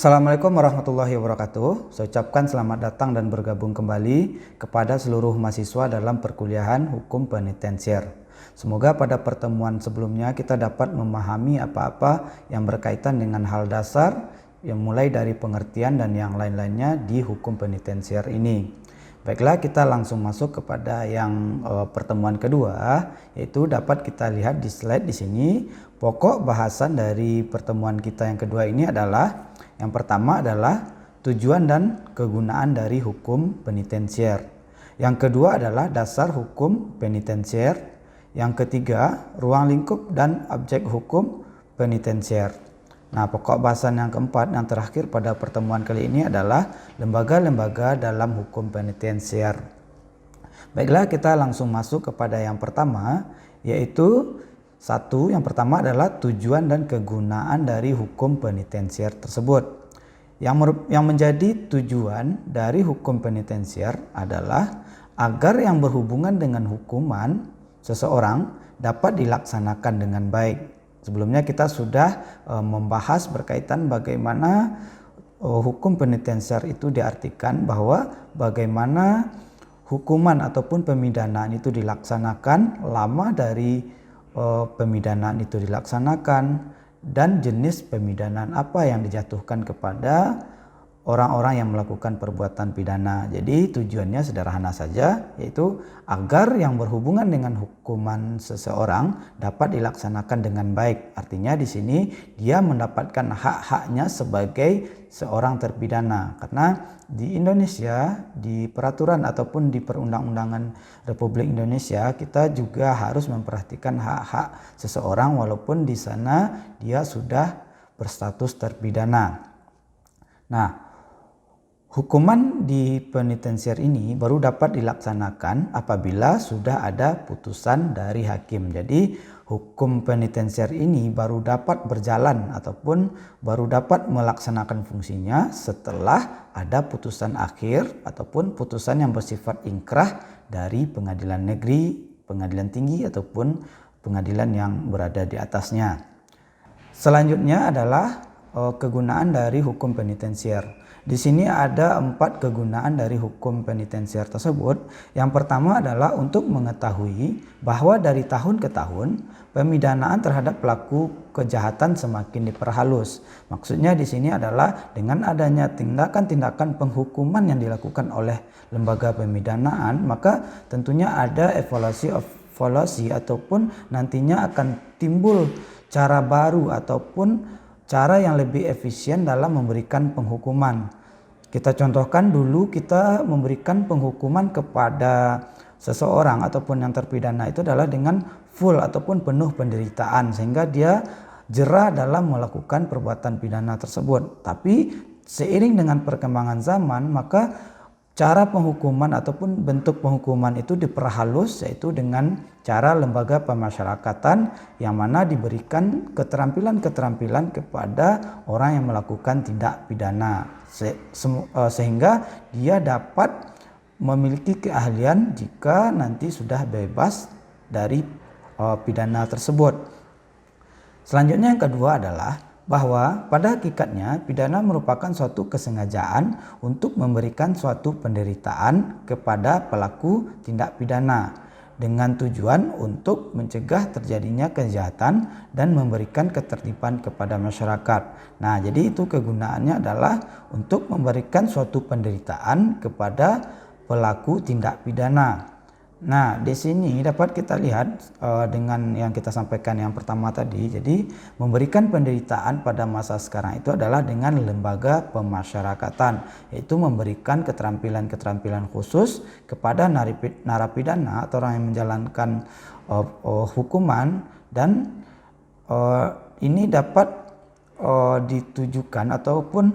Assalamualaikum warahmatullahi wabarakatuh. Saya ucapkan selamat datang dan bergabung kembali kepada seluruh mahasiswa dalam perkuliahan Hukum Penitensier. Semoga pada pertemuan sebelumnya kita dapat memahami apa-apa yang berkaitan dengan hal dasar yang mulai dari pengertian dan yang lain-lainnya di Hukum Penitensier ini. Baiklah, kita langsung masuk kepada yang pertemuan kedua, yaitu dapat kita lihat di slide di sini. Pokok bahasan dari pertemuan kita yang kedua ini adalah yang pertama adalah tujuan dan kegunaan dari hukum penitensier. Yang kedua adalah dasar hukum penitensier. Yang ketiga, ruang lingkup dan objek hukum penitensier. Nah, pokok bahasan yang keempat, yang terakhir pada pertemuan kali ini adalah lembaga-lembaga dalam hukum penitensier. Baiklah, kita langsung masuk kepada yang pertama, yaitu yang pertama adalah tujuan dan kegunaan dari hukum penitensier tersebut. Yang menjadi tujuan dari hukum penitensier adalah agar yang berhubungan dengan hukuman seseorang dapat dilaksanakan dengan baik. Sebelumnya kita sudah membahas berkaitan bagaimana hukum penitensier itu diartikan, bahwa bagaimana hukuman ataupun pemidanaan itu dilaksanakan, lama dari pemidanaan itu dilaksanakan, dan jenis pemidanaan apa yang dijatuhkan kepada orang-orang yang melakukan perbuatan pidana. Jadi tujuannya sederhana saja, yaitu agar yang berhubungan dengan hukuman seseorang dapat dilaksanakan dengan baik. Artinya di sini dia mendapatkan hak-haknya sebagai seorang terpidana. Karena di Indonesia, di peraturan ataupun di perundang-undangan Republik Indonesia, kita juga harus memperhatikan hak-hak seseorang walaupun di sana dia sudah berstatus terpidana. Nah, hukuman di penitensier ini baru dapat dilaksanakan apabila sudah ada putusan dari hakim. Jadi hukum penitensier ini baru dapat berjalan ataupun baru dapat melaksanakan fungsinya setelah ada putusan akhir ataupun putusan yang bersifat inkrah dari pengadilan negeri, pengadilan tinggi ataupun pengadilan yang berada di atasnya. Selanjutnya adalah kegunaan dari hukum penitensier. Di sini ada 4 kegunaan dari hukum penitensier tersebut. Yang pertama adalah untuk mengetahui bahwa dari tahun ke tahun pemidanaan terhadap pelaku kejahatan semakin diperhalus. Maksudnya di sini adalah dengan adanya tindakan-tindakan penghukuman yang dilakukan oleh lembaga pemidanaan, maka tentunya ada evaluasi ataupun nantinya akan timbul cara baru ataupun cara yang lebih efisien dalam memberikan penghukuman. Kita contohkan dulu, kita memberikan penghukuman kepada seseorang ataupun yang terpidana itu adalah dengan full ataupun penuh penderitaan, sehingga dia jera dalam melakukan perbuatan pidana tersebut. Tapi seiring dengan perkembangan zaman, maka cara penghukuman ataupun bentuk penghukuman itu diperhalus, yaitu dengan cara lembaga pemasyarakatan yang mana diberikan keterampilan-keterampilan kepada orang yang melakukan tindak pidana sehingga dia dapat memiliki keahlian jika nanti sudah bebas dari pidana tersebut. Selanjutnya yang kedua adalah bahwa pada hakikatnya pidana merupakan suatu kesengajaan untuk memberikan suatu penderitaan kepada pelaku tindak pidana dengan tujuan untuk mencegah terjadinya kejahatan dan memberikan ketertiban kepada masyarakat. Nah, jadi itu kegunaannya adalah untuk memberikan suatu penderitaan kepada pelaku tindak pidana. Nah, di sini dapat kita lihat dengan yang kita sampaikan yang pertama tadi. Jadi memberikan penderitaan pada masa sekarang itu adalah dengan lembaga pemasyarakatan, yaitu memberikan keterampilan-keterampilan khusus kepada narapidana atau orang yang menjalankan hukuman, dan ini dapat ditujukan ataupun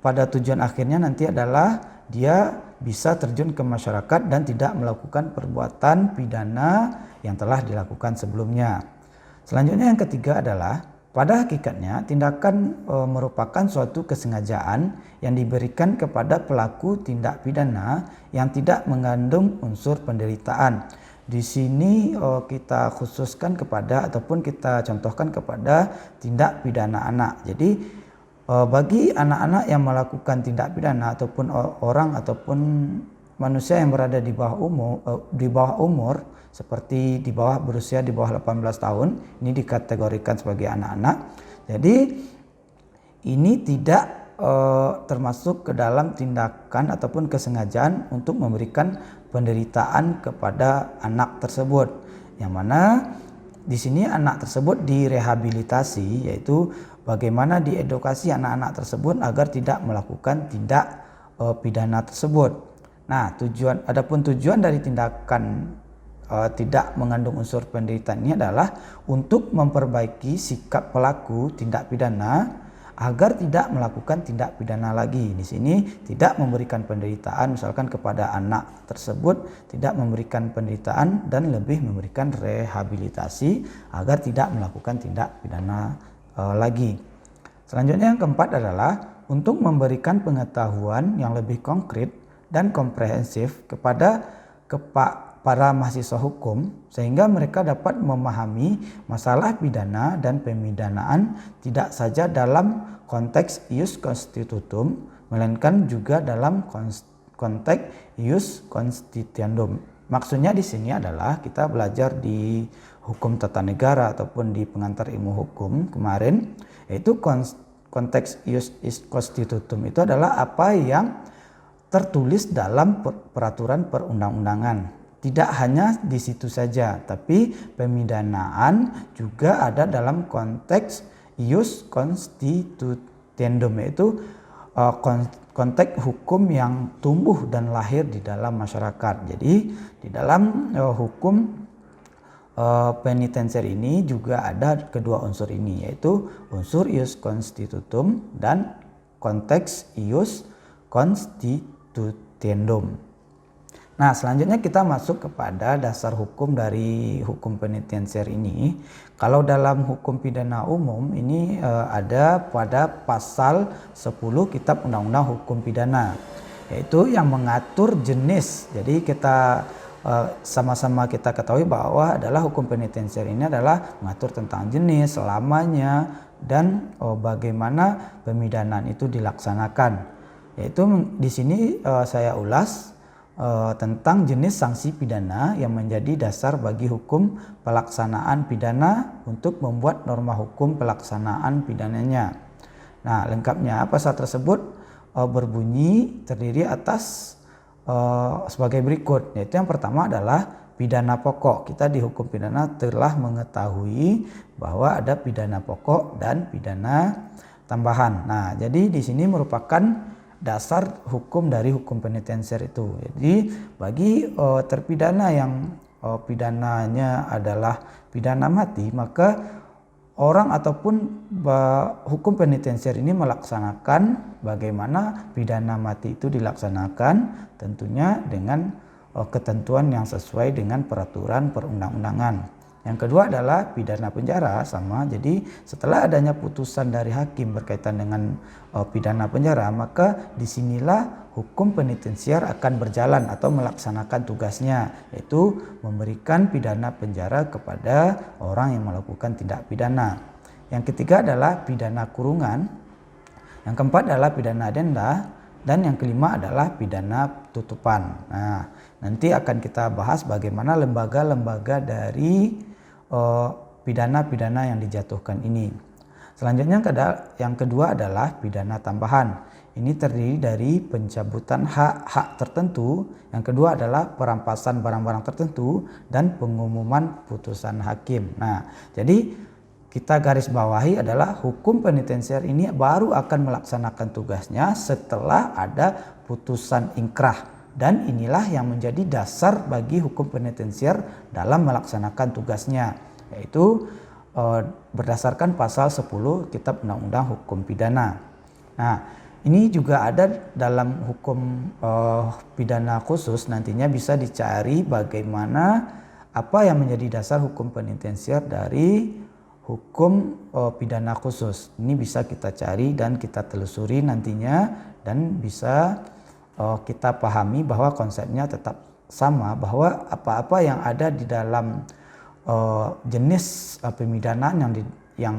pada tujuan akhirnya nanti adalah dia bisa terjun ke masyarakat dan tidak melakukan perbuatan pidana yang telah dilakukan sebelumnya. Selanjutnya yang ketiga adalah pada hakikatnya tindakan merupakan suatu kesengajaan yang diberikan kepada pelaku tindak pidana yang tidak mengandung unsur penderitaan. Di sini kita khususkan kepada ataupun kita contohkan kepada tindak pidana anak. Jadi Bagi anak-anak yang melakukan tindak pidana ataupun orang ataupun manusia yang berada di bawah umur seperti berusia di bawah 18 tahun, ini dikategorikan sebagai anak-anak. Jadi ini tidak termasuk ke dalam tindakan ataupun kesengajaan untuk memberikan penderitaan kepada anak tersebut, yang mana di sini anak tersebut direhabilitasi, yaitu bagaimana diedukasi anak-anak tersebut agar tidak melakukan tindak pidana tersebut. Nah, adapun tujuan dari tindakan tidak mengandung unsur penderitaan ini adalah untuk memperbaiki sikap pelaku tindak pidana agar tidak melakukan tindak pidana lagi. Di sini tidak memberikan penderitaan misalkan kepada anak tersebut, tidak memberikan penderitaan dan lebih memberikan rehabilitasi agar tidak melakukan tindak pidana lagi. Selanjutnya yang keempat adalah untuk memberikan pengetahuan yang lebih konkret dan komprehensif kepada para mahasiswa hukum sehingga mereka dapat memahami masalah pidana dan pemidanaan tidak saja dalam konteks ius constitutum melainkan juga dalam konteks ius constituendum. Maksudnya di sini adalah kita belajar di hukum tata negara ataupun di pengantar ilmu hukum kemarin, yaitu konteks ius constitutum itu adalah apa yang tertulis dalam peraturan perundang-undangan. Tidak hanya di situ saja, tapi pemidanaan juga ada dalam konteks ius constituendum, yaitu konteks hukum yang tumbuh dan lahir di dalam masyarakat. Jadi di dalam hukum penitensier ini juga ada kedua unsur ini, yaitu unsur ius constitutum dan konteks ius constituendum. Nah, selanjutnya kita masuk kepada dasar hukum dari hukum penitensier ini. Kalau dalam hukum pidana umum ini ada pada pasal 10 Kitab Undang-Undang Hukum Pidana, yaitu yang mengatur jenis. Jadi kita sama-sama kita ketahui bahwa adalah hukum penitensier ini adalah mengatur tentang jenis, lamanya, dan bagaimana pemidanaan itu dilaksanakan. Yaitu di sini saya ulas tentang jenis sanksi pidana yang menjadi dasar bagi hukum pelaksanaan pidana untuk membuat norma hukum pelaksanaan pidananya. Nah, lengkapnya pasal tersebut berbunyi terdiri atas sebagai berikut, yaitu yang pertama adalah pidana pokok. Kita di hukum pidana telah mengetahui bahwa ada pidana pokok dan pidana tambahan. Nah, jadi di sini merupakan dasar hukum dari hukum penitensier itu. Jadi bagi terpidana yang pidananya adalah pidana mati, maka orang ataupun hukum penitensier ini melaksanakan bagaimana pidana mati itu dilaksanakan, tentunya dengan ketentuan yang sesuai dengan peraturan perundang-undangan. Yang kedua adalah pidana penjara, sama. Jadi setelah adanya putusan dari hakim berkaitan dengan pidana penjara, maka disinilah hukum penitensier akan berjalan atau melaksanakan tugasnya, yaitu memberikan pidana penjara kepada orang yang melakukan tindak pidana. Yang ketiga adalah pidana kurungan. Yang keempat adalah pidana denda. Dan yang kelima adalah pidana tutupan. Nah, nanti akan kita bahas bagaimana lembaga-lembaga dari pidana-pidana yang dijatuhkan ini. Selanjutnya yang kedua adalah pidana tambahan. Ini terdiri dari pencabutan hak-hak tertentu. Yang kedua adalah perampasan barang-barang tertentu dan pengumuman putusan hakim. Nah, jadi kita garis bawahi adalah hukum penitensier ini baru akan melaksanakan tugasnya setelah ada putusan ingkrah. Dan inilah yang menjadi dasar bagi hukum penitensier dalam melaksanakan tugasnya, yaitu berdasarkan pasal 10 Kitab Undang-Undang Hukum Pidana. Nah, ini juga ada dalam hukum pidana khusus, nantinya bisa dicari bagaimana apa yang menjadi dasar hukum penitensier dari hukum pidana khusus. Ini bisa kita cari dan kita telusuri nantinya, dan bisa kita pahami bahwa konsepnya tetap sama, bahwa apa-apa yang ada di dalam jenis pemidanaan yang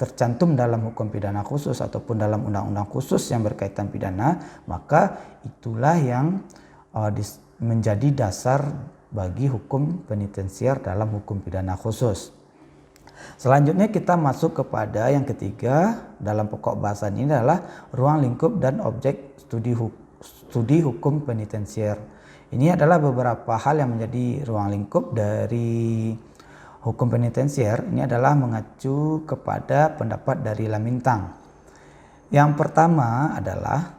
tercantum dalam hukum pidana khusus ataupun dalam undang-undang khusus yang berkaitan pidana, maka itulah yang menjadi dasar bagi hukum penitensier dalam hukum pidana khusus. Selanjutnya kita masuk kepada yang ketiga dalam pokok bahasan ini adalah ruang lingkup dan objek studi hukum penitensier. Ini adalah beberapa hal yang menjadi ruang lingkup dari hukum penitensier. Ini adalah mengacu kepada pendapat dari Lamintang. Yang pertama adalah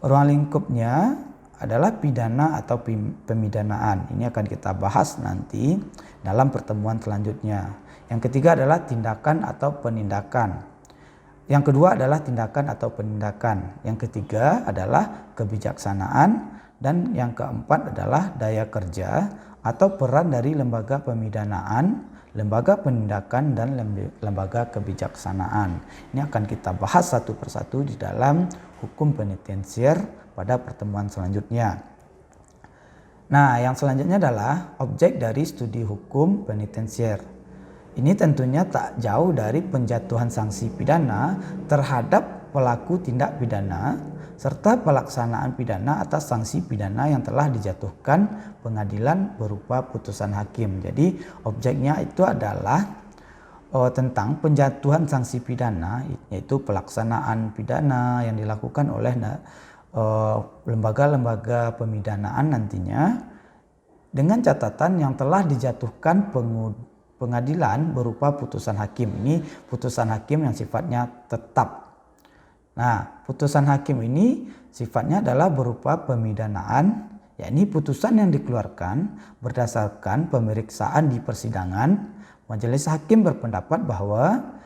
ruang lingkupnya adalah pidana atau pemidanaan. Ini akan kita bahas nanti dalam pertemuan selanjutnya. Yang ketiga adalah tindakan atau penindakan. Yang kedua adalah tindakan atau penindakan. Yang ketiga adalah kebijaksanaan. Dan yang keempat adalah daya kerja atau peran dari lembaga pemidanaan, lembaga penindakan, dan lembaga kebijaksanaan. Ini akan kita bahas satu persatu di dalam hukum penitensier pada pertemuan selanjutnya. Nah, yang selanjutnya adalah objek dari studi hukum penitensier. Ini tentunya tak jauh dari penjatuhan sanksi pidana terhadap pelaku tindak pidana serta pelaksanaan pidana atas sanksi pidana yang telah dijatuhkan pengadilan berupa putusan hakim. Jadi objeknya itu adalah tentang penjatuhan sanksi pidana, yaitu pelaksanaan pidana yang dilakukan oleh lembaga-lembaga pemidanaan nantinya dengan catatan yang telah dijatuhkan pengadilan berupa putusan hakim. Ini putusan hakim yang sifatnya tetap. Nah, putusan hakim ini sifatnya adalah berupa pemidanaan, yakni putusan yang dikeluarkan berdasarkan pemeriksaan di persidangan. Majelis hakim berpendapat bahwa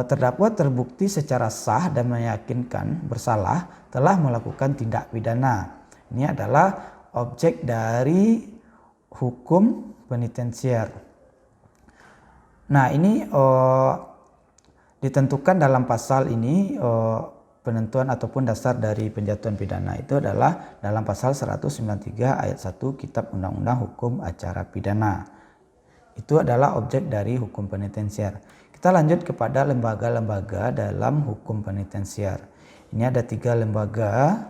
terdakwa terbukti secara sah dan meyakinkan bersalah telah melakukan tindak pidana. Ini adalah objek dari hukum penitensier. Nah, ini ditentukan dalam pasal ini, penentuan ataupun dasar dari penjatuhan pidana itu adalah dalam pasal 193 ayat 1 Kitab Undang-Undang Hukum Acara Pidana. Itu adalah objek dari hukum penitensier. Kita lanjut kepada lembaga-lembaga dalam hukum penitensier. Ini ada 3 lembaga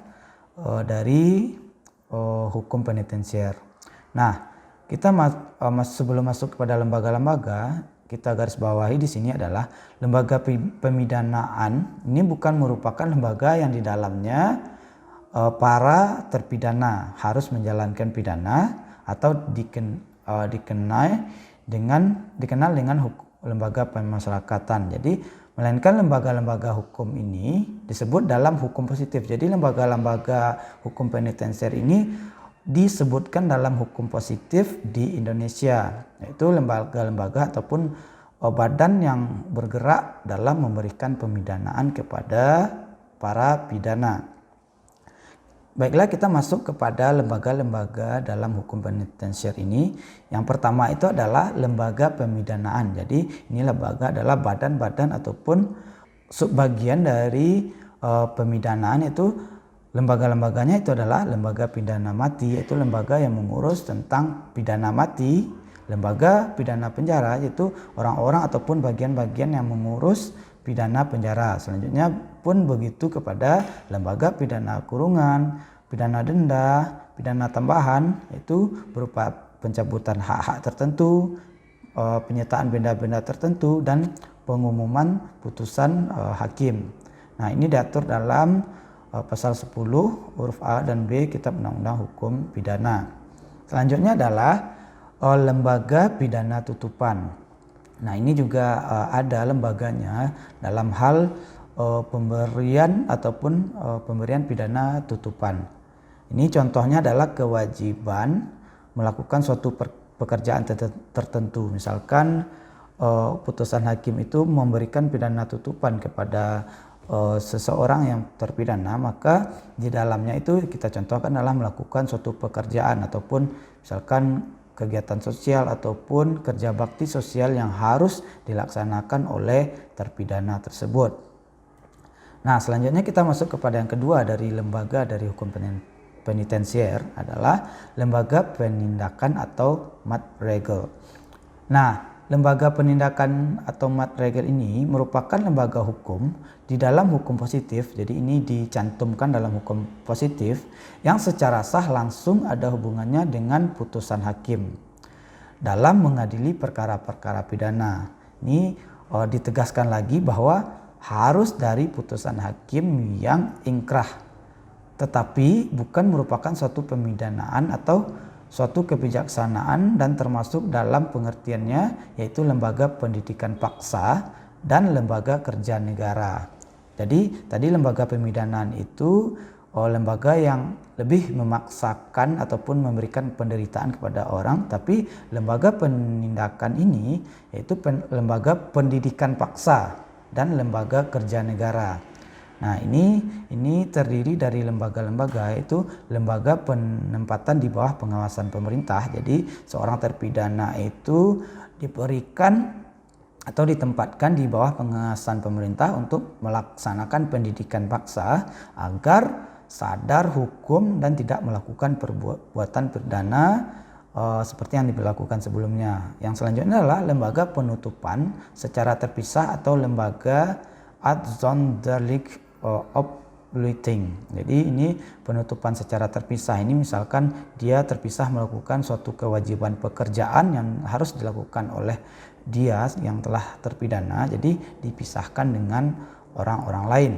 dari hukum penitensier. Nah, kita sebelum masuk kepada lembaga-lembaga, kita garis bawahi di sini adalah lembaga pemidanaan. Ini bukan merupakan lembaga yang di dalamnya para terpidana harus menjalankan pidana atau dikenal dengan lembaga pemasyarakatan. Jadi melainkan lembaga-lembaga hukum ini disebut dalam hukum positif. Jadi lembaga-lembaga hukum penitensier ini disebutkan dalam hukum positif di Indonesia, yaitu lembaga-lembaga ataupun badan yang bergerak dalam memberikan pemidanaan kepada para pidana. Baiklah, kita masuk kepada lembaga-lembaga dalam hukum penitensier ini. Yang pertama itu adalah lembaga pemidanaan. Jadi ini lembaga adalah badan-badan ataupun subbagian dari pemidanaan. Itu lembaga-lembaganya itu adalah lembaga pidana mati, yaitu lembaga yang mengurus tentang pidana mati. Lembaga pidana penjara, yaitu orang-orang ataupun bagian-bagian yang mengurus pidana penjara. Selanjutnya pun begitu kepada lembaga pidana kurungan, pidana denda, pidana tambahan, yaitu berupa pencabutan hak-hak tertentu, penyertaan benda-benda tertentu, dan pengumuman putusan hakim. Nah, ini diatur dalam pasal 10 huruf A dan B Kitab Undang-Undang Hukum Pidana. Selanjutnya adalah lembaga pidana tutupan. Nah, ini juga ada lembaganya dalam hal pemberian ataupun pemberian pidana tutupan. Ini contohnya adalah kewajiban melakukan suatu pekerjaan tertentu. Misalkan putusan hakim itu memberikan pidana tutupan kepada seseorang yang terpidana, maka di dalamnya itu kita contohkan adalah melakukan suatu pekerjaan ataupun misalkan kegiatan sosial ataupun kerja bakti sosial yang harus dilaksanakan oleh terpidana tersebut. Nah, selanjutnya kita masuk kepada yang kedua dari lembaga dari hukum penitensier adalah lembaga penindakan atau Maatregel. Nah, lembaga penindakan atau Maatregel ini merupakan lembaga hukum di dalam hukum positif. Jadi ini dicantumkan dalam hukum positif yang secara sah langsung ada hubungannya dengan putusan hakim dalam mengadili perkara-perkara pidana. Ini ditegaskan lagi bahwa harus dari putusan hakim yang ingkrah, tetapi bukan merupakan suatu pemidanaan atau suatu kebijaksanaan, dan termasuk dalam pengertiannya yaitu lembaga pendidikan paksa dan lembaga kerja negara. Jadi tadi lembaga pemidanaan itu lembaga yang lebih memaksakan ataupun memberikan penderitaan kepada orang, tapi lembaga penindakan ini yaitu lembaga pendidikan paksa dan lembaga kerja negara. Nah, ini terdiri dari lembaga-lembaga, yaitu lembaga penempatan di bawah pengawasan pemerintah. Jadi seorang terpidana itu diberikan atau ditempatkan di bawah pengawasan pemerintah untuk melaksanakan pendidikan paksa agar sadar hukum dan tidak melakukan perbuatan pidana seperti yang dilakukan sebelumnya. Yang selanjutnya adalah lembaga penutupan secara terpisah atau lembaga Afzonderlich Obluting. Jadi ini penutupan secara terpisah. Ini misalkan dia terpisah melakukan suatu kewajiban pekerjaan yang harus dilakukan oleh dia yang telah terpidana, jadi dipisahkan dengan orang-orang lain.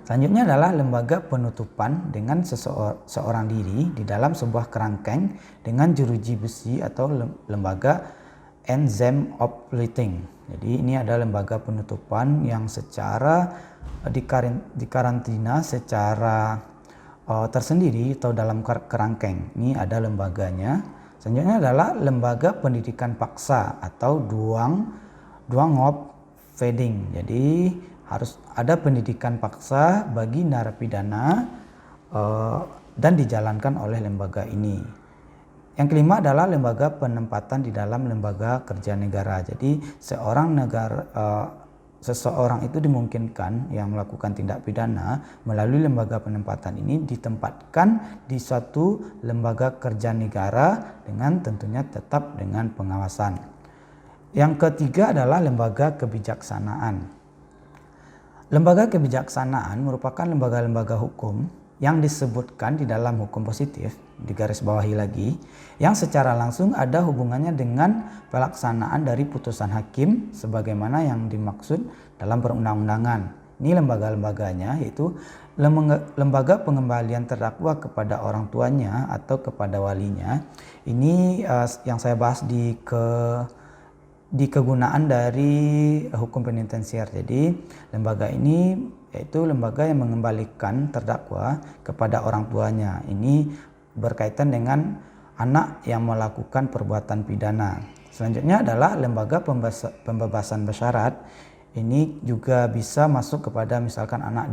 Selanjutnya adalah lembaga penutupan dengan seorang diri di dalam sebuah kerangkeng dengan jeruji besi atau lembaga Enzem Obluting. Jadi ini ada lembaga penutupan yang secara dikarantina secara tersendiri atau dalam kerangkeng. Ini ada lembaganya. Selanjutnya adalah lembaga pendidikan paksa atau Dwangop Feeding. Jadi harus ada pendidikan paksa bagi narapidana dan dijalankan oleh lembaga ini. Yang kelima adalah lembaga penempatan di dalam lembaga kerja negara. Jadi seseorang itu dimungkinkan yang melakukan tindak pidana melalui lembaga penempatan ini ditempatkan di suatu lembaga kerja negara dengan tentunya tetap dengan pengawasan. Yang ketiga adalah lembaga kebijaksanaan. Lembaga kebijaksanaan merupakan lembaga-lembaga hukum yang disebutkan di dalam hukum positif, digarisbawahi lagi, yang secara langsung ada hubungannya dengan pelaksanaan dari putusan hakim sebagaimana yang dimaksud dalam perundang-undangan. Ini lembaga-lembaganya yaitu lembaga pengembalian terdakwa kepada orang tuanya atau kepada walinya. Ini yang saya bahas di kegunaan dari hukum penitensier. Jadi lembaga ini yaitu lembaga yang mengembalikan terdakwa kepada orang tuanya. Ini berkaitan dengan anak yang melakukan perbuatan pidana. Selanjutnya adalah lembaga pembebasan bersyarat. Ini juga bisa masuk kepada misalkan anak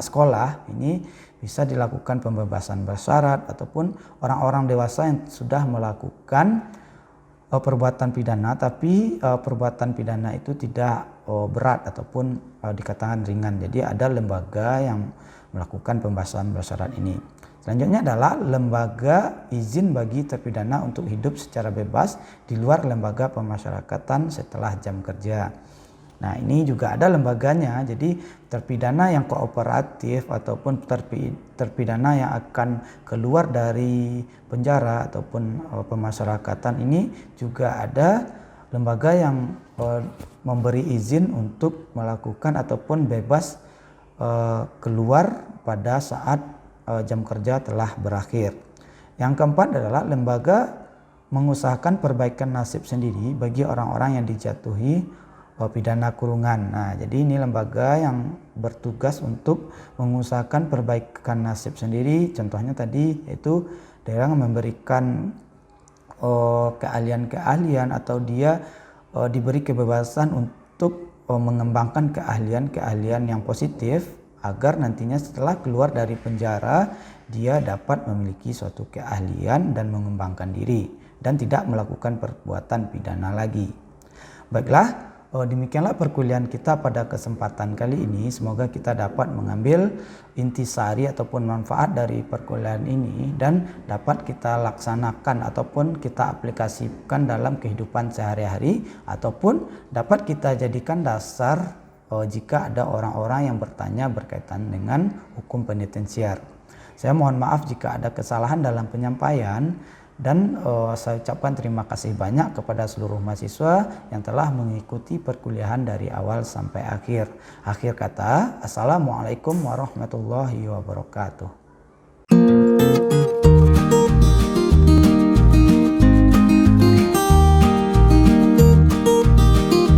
sekolah. Ini bisa dilakukan pembebasan bersyarat ataupun orang-orang dewasa yang sudah melakukan perbuatan pidana, tapi perbuatan pidana itu tidak berat ataupun dikatakan ringan. Jadi ada lembaga yang melakukan pembebasan bersyarat ini. Selanjutnya adalah lembaga izin bagi terpidana untuk hidup secara bebas di luar lembaga pemasyarakatan setelah jam kerja. Nah, ini juga ada lembaganya. Jadi terpidana yang kooperatif ataupun terpidana yang akan keluar dari penjara ataupun pemasyarakatan, ini juga ada lembaga yang memberi izin untuk melakukan ataupun bebas keluar pada saat jam kerja telah berakhir. Yang keempat adalah lembaga mengusahakan perbaikan nasib sendiri bagi orang-orang yang dijatuhi pidana kurungan. Nah, jadi ini lembaga yang bertugas untuk mengusahakan perbaikan nasib sendiri. Contohnya tadi yaitu dia memberikan keahlian-keahlian atau dia diberi kebebasan untuk mengembangkan keahlian-keahlian yang positif agar nantinya setelah keluar dari penjara dia dapat memiliki suatu keahlian dan mengembangkan diri dan tidak melakukan perbuatan pidana lagi. Baiklah, Demikianlah perkuliahan kita pada kesempatan kali ini. Semoga kita dapat mengambil intisari ataupun manfaat dari perkuliahan ini dan dapat kita laksanakan ataupun kita aplikasikan dalam kehidupan sehari-hari, ataupun dapat kita jadikan dasar jika ada orang-orang yang bertanya berkaitan dengan hukum penitensiar. Saya mohon maaf jika ada kesalahan dalam penyampaian. Dan saya ucapkan terima kasih banyak kepada seluruh mahasiswa yang telah mengikuti perkuliahan dari awal sampai akhir. Akhir kata, Assalamualaikum warahmatullahi wabarakatuh.